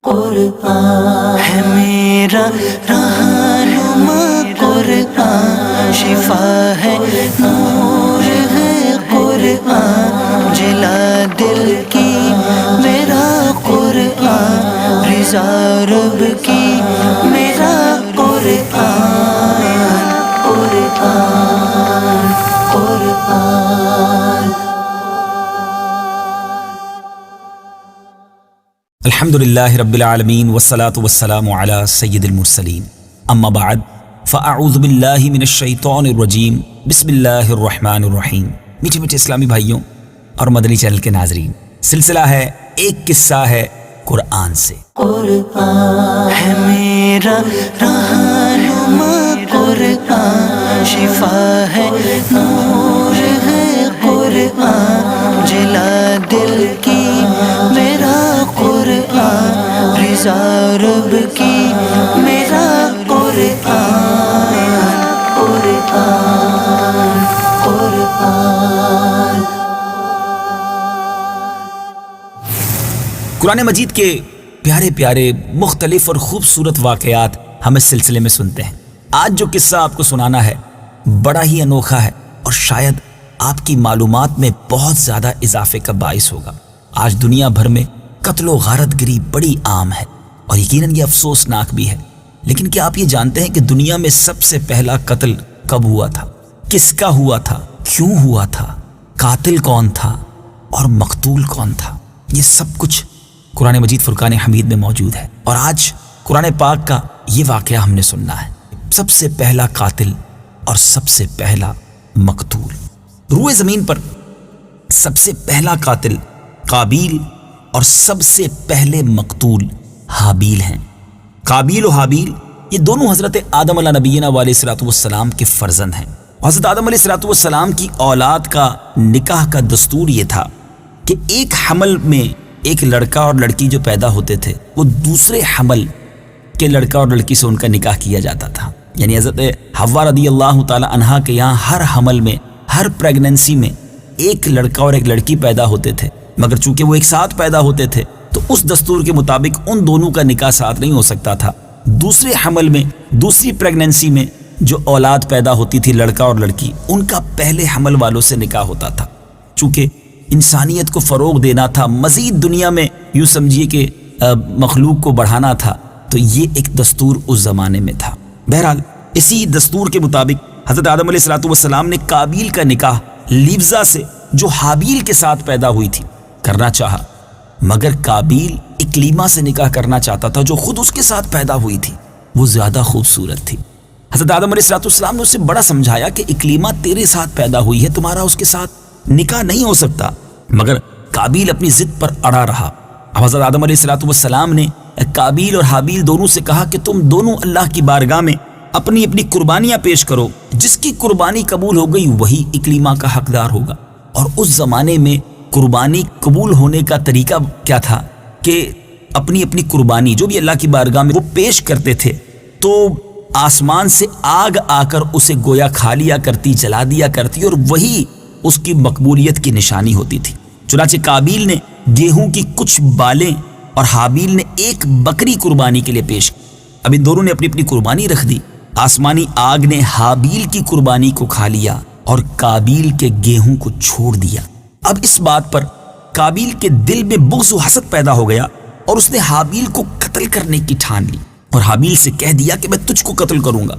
قرآن ہے میرا رہنما، قرآن شفا ہے، نور ہے قرآن، جلا دل کی میرا قرآن، رضا رب کی میرا قرآن، قرآن قرآن۔ الحمدللہ رب العالمین والصلاة والسلام علی سید المرسلین، اما بعد فاعوذ باللہ من الشیطان الرجیم، بسم اللہ الرحمن الرحیم۔ میٹھے میٹھے اسلامی بھائیوں اور مدنی چینل کے ناظرین، سلسلہ ہے ایک قصہ ہے قرآن سے۔ قرآن ہے میرا رہنما، قرآن شفا ہے، نور ہے قرآن، جلا دل کی میرا قرآن، رضا رب کی میرا قرآن، قرآن قرآن۔ قرآن مجید کے پیارے پیارے مختلف اور خوبصورت واقعات ہم اس سلسلے میں سنتے ہیں۔ آج جو قصہ آپ کو سنانا ہے بڑا ہی انوکھا ہے اور شاید آپ کی معلومات میں بہت زیادہ اضافے کا باعث ہوگا۔ آج دنیا بھر میں قتل و غارت گری بڑی عام ہے اور یقیناً یہ افسوسناک بھی ہے، لیکن کیا آپ یہ جانتے ہیں کہ دنیا میں سب سے پہلا قتل کب ہوا تھا، کس کا ہوا تھا، کیوں ہوا تھا، قاتل کون تھا اور مقتول کون تھا؟ یہ سب کچھ قرآن مجید فرقان حمید میں موجود ہے، اور آج قرآن پاک کا یہ واقعہ ہم نے سننا ہے۔ سب سے پہلا قاتل اور سب سے پہلا مقتول۔ روئے زمین پر سب سے پہلا قاتل قابیل اور سب سے پہلے مقتول حابیل ہیں۔ قابیل و حابیل یہ دونوں حضرت آدم علیہ نبینا علیہ الصلوۃ والسلام کے فرزند ہیں۔ حضرت آدم علیہ الصلوۃ والسلام کی اولاد کا نکاح کا دستور یہ تھا کہ ایک حمل میں ایک لڑکا اور لڑکی جو پیدا ہوتے تھے وہ دوسرے حمل کے لڑکا اور لڑکی سے ان کا نکاح کیا جاتا تھا۔ یعنی حضرت حوا رضی اللہ تعالی عنہا کے یہاں ہر حمل میں، ہر پریگننسی میں ایک لڑکا اور ایک لڑکی پیدا ہوتے تھے، مگر چونکہ وہ ایک ساتھ پیدا ہوتے تھے تو اس دستور کے مطابق ان دونوں کا نکاح ساتھ نہیں ہو سکتا تھا۔ دوسرے حمل میں، دوسری پریگننسی میں جو اولاد پیدا ہوتی تھی لڑکا اور لڑکی، ان کا پہلے حمل والوں سے نکاح ہوتا تھا۔ چونکہ انسانیت کو فروغ دینا تھا، مزید دنیا میں یوں سمجھیے کہ مخلوق کو بڑھانا تھا، تو یہ ایک دستور اس زمانے میں تھا۔ بہرحال اسی دستور کے مطابق حضرت آدم علیہ الصلوۃ والسلام نے قابیل کا نکاح لیوزا سے جو حابیل کے ساتھ پیدا ہوئی تھی کرنا چاہا، مگر قابیل اکلیما سے نکاح کرنا چاہتا تھا جو خود اس کے ساتھ پیدا ہوئی تھی، وہ زیادہ خوبصورت تھی۔ حضرت آدم علیہ الصلوۃ والسلام نے اسے بڑا سمجھایا کہ اکلیما تیرے ساتھ پیدا ہوئی ہے، تمہارا اس کے ساتھ نکاح نہیں ہو سکتا، مگر قابیل اپنی ضد پر اڑا رہا۔ اب حضرت آدم علیہ الصلوۃ والسلام نے قابیل اور حابیل دونوں سے کہا کہ تم دونوں اللہ کی بارگاہ میں اپنی اپنی قربانیاں پیش کرو، جس کی قربانی قبول ہو گئی وہی اکلیما کا حقدار ہوگا۔ اور اس زمانے میں قربانی قبول ہونے کا طریقہ کیا تھا کہ اپنی اپنی قربانی جو بھی اللہ کی بارگاہ میں وہ پیش کرتے تھے تو آسمان سے آگ آ کر اسے گویا کھا لیا کرتی، جلا دیا کرتی، اور وہی اس کی مقبولیت کی نشانی ہوتی تھی۔ چنانچہ قابیل نے گیہوں کی کچھ بالیں اور حابیل نے ایک بکری قربانی کے لیے پیش کی۔ اب ان دونوں نے اپنی اپنی قربانی رکھ دی۔ آسمانی آگ نے حابیل کی قربانی کو کھا لیا اور قابیل کے گیہوں کو چھوڑ دیا۔ اب اس بات پر قابیل کے دل میں بغض و حسد پیدا ہو گیا اور اس نے حابیل کو قتل کرنے کی ٹھان لی اور حابیل سے کہہ دیا کہ میں تجھ کو قتل کروں گا۔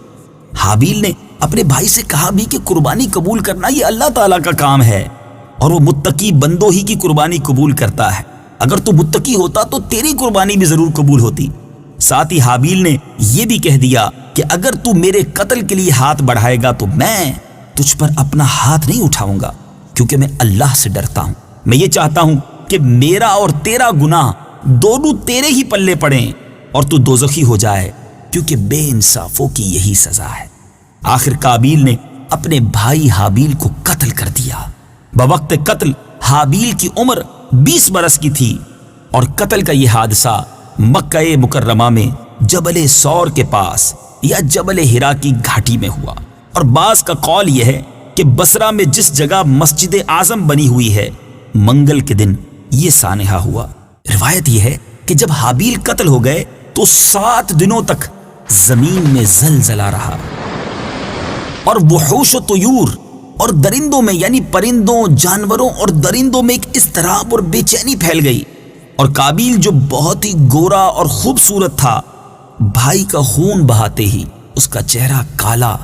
حابیل نے اپنے بھائی سے کہا بھی کہ قربانی قبول کرنا یہ اللہ تعالیٰ کا کام ہے اور وہ متقی بندوں ہی کی قربانی قبول کرتا ہے، اگر تو متقی ہوتا تو تیری قربانی بھی ضرور قبول ہوتی۔ ساتھ ہی حابیل نے یہ بھی کہہ دیا کہ اگر تو میرے قتل کے لیے ہاتھ بڑھائے گا تو میں تجھ پر اپنا ہاتھ نہیں اٹھاؤں گا، کیونکہ میں اللہ سے ڈرتا ہوں۔ میں یہ چاہتا ہوں کہ میرا اور تیرا گناہ دونوں تیرے ہی پلے پڑیں اور تو دوزخی ہو جائے، کیونکہ بے انصافوں کی یہی سزا ہے۔ آخر قابیل نے اپنے بھائی حابیل کو قتل کر دیا۔ بوقت قتل حابیل کی عمر 20 برس کی تھی اور قتل کا یہ حادثہ مکہ مکرمہ میں جبل سور کے پاس یا جبل ہرا کی گھاٹی میں ہوا، اور بعض کا قول یہ ہے کہ بصرہ میں جس جگہ مسجد اعظم بنی ہوئی ہے منگل کے دن یہ سانحہ ہوا۔ روایت یہ ہے کہ جب حابیل قتل ہو گئے تو 7 دنوں تک زمین میں زلزلہ رہا، اور وحوش و طیور اور درندوں میں یعنی پرندوں، جانوروں اور درندوں میں ایک اضطراب اور بے چینی پھیل گئی، اور قابیل جو بہت ہی گورا اور خوبصورت تھا، بھائی کا خون بہاتے ہی اس کا چہرہ کالا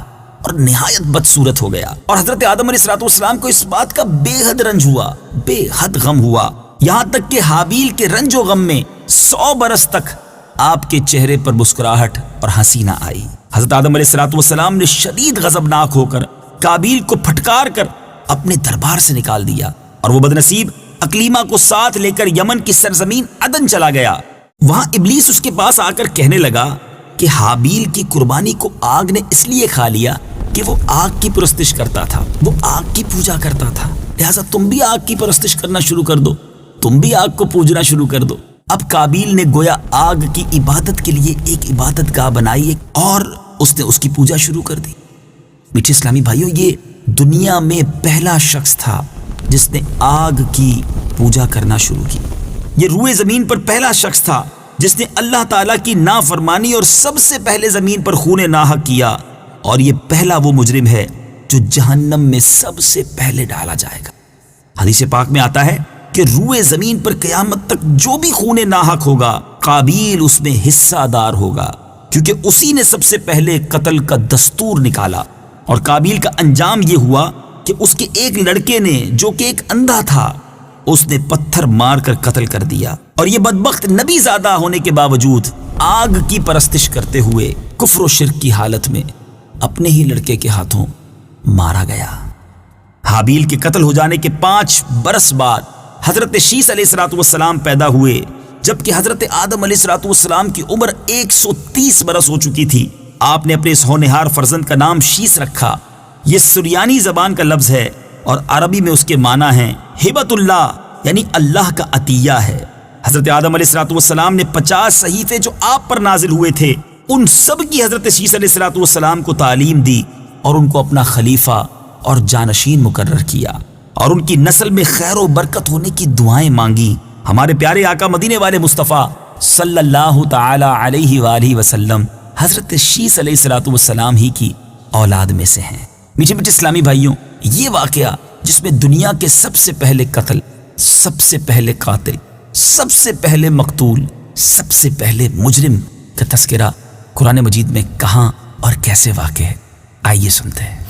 اور نہایت بدصورت ہو گیا، اور حضرت آدم علیہ السلام کو اس بات کا بے حد رنج ہوا، بے حد غم ہوا، یہاں تک کہ حابیل کے رنج و غم میں 100 برس تک آپ کے چہرے پر مسکراہٹ اور ہنسی نہ آئی۔ حضرت آدم علیہ السلام نے شدید غضبناک ہو کر قابیل کو پھٹکار کر اپنے دربار سے نکال دیا، اور وہ بدنصیب اکلیمہ کو ساتھ لے کر یمن کی سرزمین عدن چلا گیا۔ وہاں ابلیس اس کے پاس آ کر کہنے لگا کہ حابیل کی قربانی کو آگ نے اس لیے کھا لیا کہ وہ آگ کی پرستش کرتا تھا، وہ آگ کی پوجا کرتا تھا، لہٰذا تم بھی آگ کی پرستش کرنا شروع کر دو، تم بھی آگ کو پوجنا شروع کر دو۔ اب قابیل نے گویا آگ کی عبادت کے لیے ایک عبادت گاہ بنائی اور اس نے اس کی پوجا شروع کر دی۔ میٹھے اسلامی بھائیوں، یہ دنیا میں پہلا شخص تھا جس نے آگ کی پوجا کرنا شروع کی۔ یہ روئے زمین پر پہلا شخص تھا جس نے اللہ تعالیٰ کی نافرمانی اور سب سے پہلے زمین پر خون ناحق کیا، اور یہ پہلا وہ مجرم ہے جو جہنم میں سب سے پہلے ڈالا جائے گا۔ حدیث پاک میں آتا ہے کہ روئے زمین پر قیامت تک جو بھی خون ناحق ہوگا، قابیل اس میں حصہ دار ہوگا، کیونکہ اسی نے سب سے پہلے قتل کا دستور نکالا۔ اور قابیل کا انجام یہ ہوا کہ اس کے ایک لڑکے نے جو کہ ایک اندھا تھا، اس نے پتھر مار کر قتل کر دیا، اور یہ بدبخت نبی زادہ ہونے کے باوجود آگ کی پرستش کرتے ہوئے کفر و شرک کی حالت میں اپنے ہی لڑکے کے ہاتھوں مارا گیا۔ حابیل کے قتل ہو جانے کے 5 برس بعد حضرت شیس علیہ السلام پیدا ہوئے، جبکہ حضرت آدم علیہ السلام کی عمر 130 برس ہو چکی تھی۔ آپ نے اپنے اس ہونہار فرزند کا نام شیس رکھا۔ یہ سریانی زبان کا لفظ ہے اور عربی میں اس کے معنی ہیں ہبۃ اللہ، یعنی اللہ کا عطیہ ہے۔ حضرت آدم علیہ السلام نے 50 صحیفے جو آپ پر نازل ہوئے تھے، ان سب کی حضرت شیس علیہ السلام کو تعلیم دی اور ان کو اپنا خلیفہ اور جانشین مقرر کیا، اور ان کی نسل میں خیر و برکت ہونے کی دعائیں مانگی۔ ہمارے پیارے آقا مدینے والے مصطفیٰ صلی اللہ تعالی علیہ وآلہ وسلم حضرت شیس علیہ السلام ہی کی اولاد میں سے ہیں۔ میٹھے میٹھے اسلامی بھائیوں، یہ واقعہ جس میں دنیا کے سب سے پہلے قتل، سب سے پہلے قاتل، سب سے پہلے مقتول، سب سے پہلے مجرم کا تذکرہ قرآن مجید میں کہاں اور کیسے واقع ہے، آئیے سنتے ہیں۔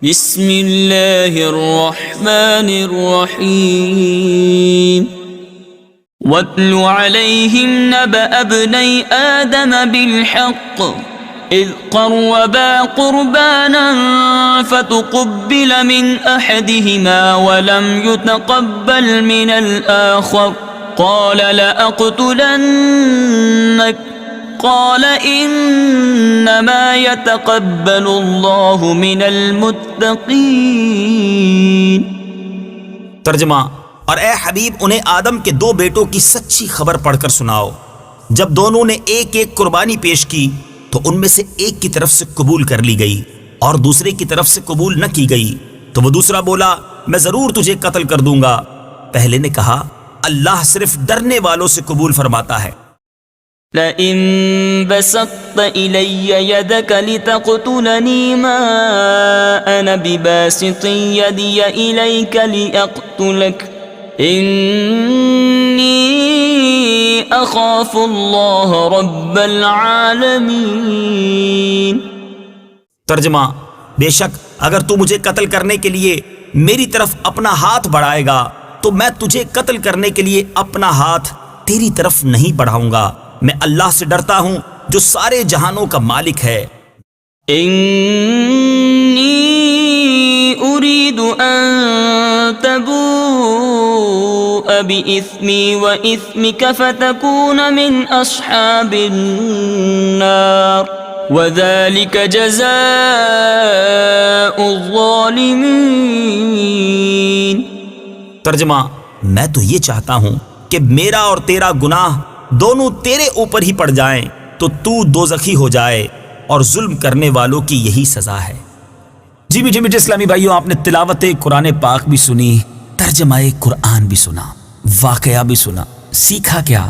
بسم اللہ الرحمن الرحیم وَاتْلُ عَلَيْهِمْ نَبَأَ ابْنَيْ آدَمَ بِالْحَقِّ إِذْ قَرَّبَا قُرْبَانًا فَتُقُبِّلَ مِنْ أَحَدِهِمَا وَلَمْ يُتَقَبَّلْ مِنَ الْآخَرِ قَالَ لَأَقْتُلَنَّكَ قَالَ إِنَّمَا يَتَقَبَّلُ اللَّهُ مِنَ الْمُتَّقِينَ۔ ترجمہ: اور اے حبیب انہیں آدم کے 2 بیٹوں کی سچی خبر پڑھ کر سناؤ۔ جب دونوں نے ایک ایک قربانی پیش کی تو ان میں سے ایک کی طرف سے قبول کر لی گئی اور دوسرے کی طرف سے قبول نہ کی گئی، تو وہ دوسرا بولا میں ضرور تجھے قتل کر دوں گا۔ پہلے نے کہا اللہ صرف ڈرنے والوں سے قبول فرماتا ہے۔ لئن بسطت إلي يدك لتقتلني ما أنا بباسط يدي إليك لأقتلك إني أخاف الله رب العالمين۔ ترجمہ: بے شک اگر تو مجھے قتل کرنے کے لیے میری طرف اپنا ہاتھ بڑھائے گا تو میں تجھے قتل کرنے کے لیے اپنا ہاتھ تیری طرف نہیں بڑھاؤں گا۔ میں اللہ سے ڈرتا ہوں جو سارے جہانوں کا مالک ہے۔ انی اريد ان تبوء بإثمي وإثمك فتكون من اصحاب النار وذلك جزاء الظالمين۔ ترجمہ: میں تو یہ چاہتا ہوں کہ میرا اور تیرا گناہ دونوں تیرے اوپر ہی پڑ جائیں تو دوزخی ہو جائے، اور ظلم کرنے والوں کی یہی سزا ہے۔ جی میٹھے میٹھے اسلامی بھائیوں، آپ نے تلاوت قرآن پاک بھی سنی، ترجمہ قرآن بھی سنا۔ واقعہ بھی سنا، سیکھا کیا؟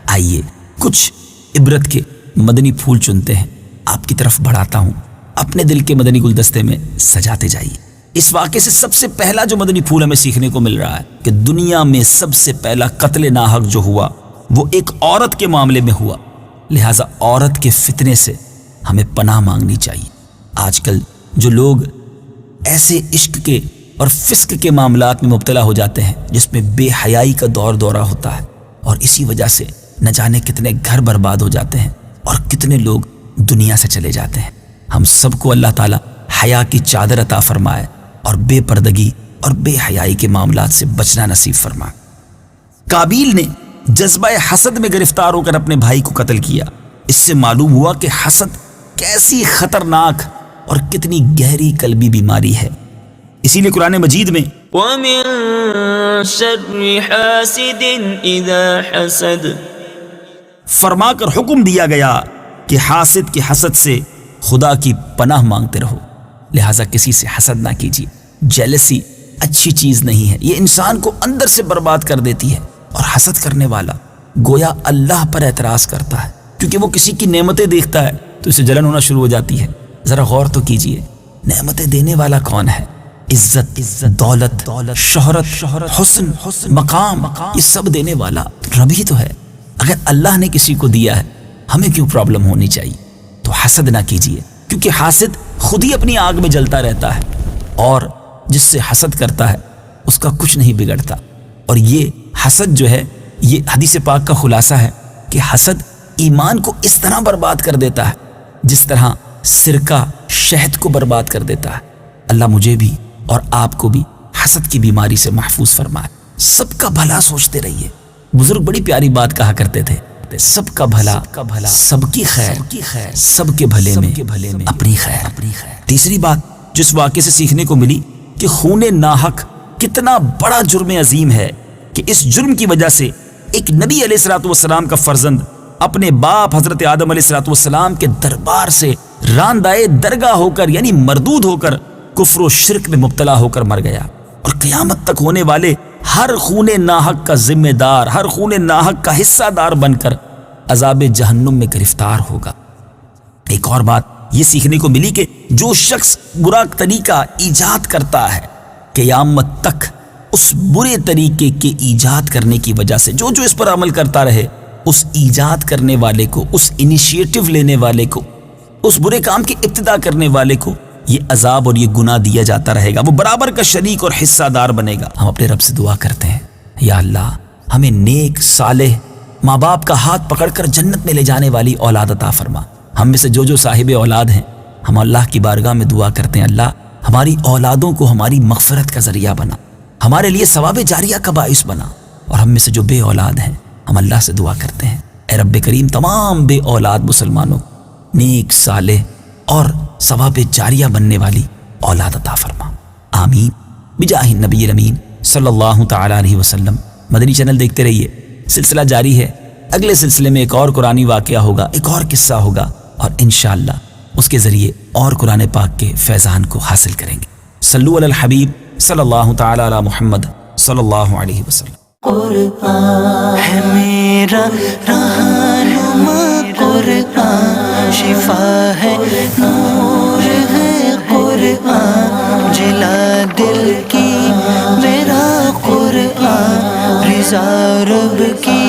آئیے کچھ عبرت کے مدنی پھول چنتے ہیں، آپ کی طرف بڑھاتا ہوں، اپنے دل کے مدنی گلدستے میں سجاتے جائیے۔ اس واقعے سے سب سے پہلا جو مدنی پھول ہمیں سیکھنے کو مل رہا ہے کہ دنیا میں سب سے پہلا قتل ناحق جو ہوا وہ ایک عورت کے معاملے میں ہوا، لہٰذا عورت کے فتنے سے ہمیں پناہ مانگنی چاہیے۔ آج کل جو لوگ ایسے عشق کے اور فسق کے معاملات میں مبتلا ہو جاتے ہیں جس میں بے حیائی کا دور دورہ ہوتا ہے، اور اسی وجہ سے نہ جانے کتنے گھر برباد ہو جاتے ہیں اور کتنے لوگ دنیا سے چلے جاتے ہیں۔ ہم سب کو اللہ تعالیٰ حیا کی چادر عطا فرمائے اور بے پردگی اور بے حیائی کے معاملات سے بچنا نصیب فرمائے۔ قابیل نے جذبہ حسد میں گرفتار ہو کر اپنے بھائی کو قتل کیا۔ اس سے معلوم ہوا کہ حسد کیسی خطرناک اور کتنی گہری قلبی بیماری ہے۔ اسی لیے قرآن مجید میں وَمِن شَرِّ حَاسِدٍ إِذَا حَسَدَ فرما کر حکم دیا گیا کہ حاسد کے حسد سے خدا کی پناہ مانگتے رہو، لہٰذا کسی سے حسد نہ کیجیے۔ جیلسی اچھی چیز نہیں ہے، یہ انسان کو اندر سے برباد کر دیتی ہے، اور حسد کرنے والا گویا اللہ پر اعتراض کرتا ہے، کیونکہ وہ کسی کی نعمتیں دیکھتا ہے تو اسے جلن ہونا شروع ہو جاتی ہے۔ ذرا غور تو کیجیے، نعمتیں دینے والا کون ہے؟ عزت، دولت، شہرت، حسن، مقام، یہ سب دینے والا رب ہی تو ہے۔ اگر اللہ نے کسی کو دیا ہے ہمیں کیوں پرابلم ہونی چاہیے؟ تو حسد نہ کیجیے، کیونکہ حاسد خود ہی اپنی آگ میں جلتا رہتا ہے، اور جس سے حسد کرتا ہے اس کا کچھ نہیں بگڑتا۔ اور یہ حسد جو ہے، یہ حدیث پاک کا خلاصہ ہے کہ حسد ایمان کو اس طرح برباد کر دیتا ہے جس طرح سرکہ شہد کو برباد کر دیتا ہے۔ اللہ مجھے بھی اور آپ کو بھی حسد کی بیماری سے محفوظ فرمائے۔ سب کا بھلا سوچتے رہیے۔ بزرگ بڑی پیاری بات کہا کرتے تھے، سب کا بھلا، سب کی خیر، سب کے بھلے میں اپنی خیر۔ تیسری بات جس واقعے سے سیکھنے کو ملی کہ خون ناحق کتنا بڑا جرم عظیم ہے، کہ اس جرم کی وجہ سے ایک نبی علیہ الصلوۃ والسلام کا فرزند اپنے باپ حضرت آدم علیہ الصلوۃ والسلام کے دربار سے راندائے درگاہ ہو کر، یعنی مردود ہو کر، کفر و شرک میں مبتلا ہو کر مر گیا، اور قیامت تک ہونے والے ہر خون ناحق کا ذمہ دار، ہر خون ناحق کا حصہ دار بن کر عذاب جہنم میں گرفتار ہوگا۔ ایک اور بات یہ سیکھنے کو ملی کہ جو شخص برا طریقہ ایجاد کرتا ہے، قیامت تک اس برے طریقے کے ایجاد کرنے کی وجہ سے جو اس پر عمل کرتا رہے، اس ایجاد کرنے والے کو، اس انیشیٹو لینے والے کو، اس برے کام کی ابتدا کرنے والے کو یہ عذاب اور یہ گناہ دیا جاتا رہے گا، وہ برابر کا شریک اور حصہ دار بنے گا۔ ہم اپنے رب سے دعا کرتے ہیں، یا اللہ ہمیں نیک، صالح، ماں باپ کا ہاتھ پکڑ کر جنت میں لے جانے والی اولاد عطا فرما۔ ہم میں سے جو صاحب اولاد ہیں، ہم اللہ کی بارگاہ میں دعا کرتے ہیں، اللہ ہماری اولادوں کو ہماری مغفرت کا ذریعہ بنا، ہمارے لیے ثواب جاریہ کا باعث بنا۔ اور ہم میں سے جو بے اولاد ہیں، ہم اللہ سے دعا کرتے ہیں، اے رب کریم تمام بے اولاد مسلمانوں نیک، صالح اور ثواب جاریہ بننے والی اولاد عطا فرما، آمین بجاہ النبی الامین صلی اللہ تعالی علیہ وسلم۔ مدنی چینل دیکھتے رہیے، سلسلہ جاری ہے۔ اگلے سلسلے میں ایک اور قرآنی واقعہ ہوگا، ایک اور قصہ ہوگا، اور انشاءاللہ اس کے ذریعے اور قرآن پاک کے فیضان کو حاصل کریں گے۔ صلو علی الحبیب صلی اللہ تعالی علی محمد صلی اللہ علیہ وسلم۔ قرآن ہے میرا رہنما، قرآن شفا ہے، نور ہے قرآن، جلا دل کی میرا قرآن، رضا رب کی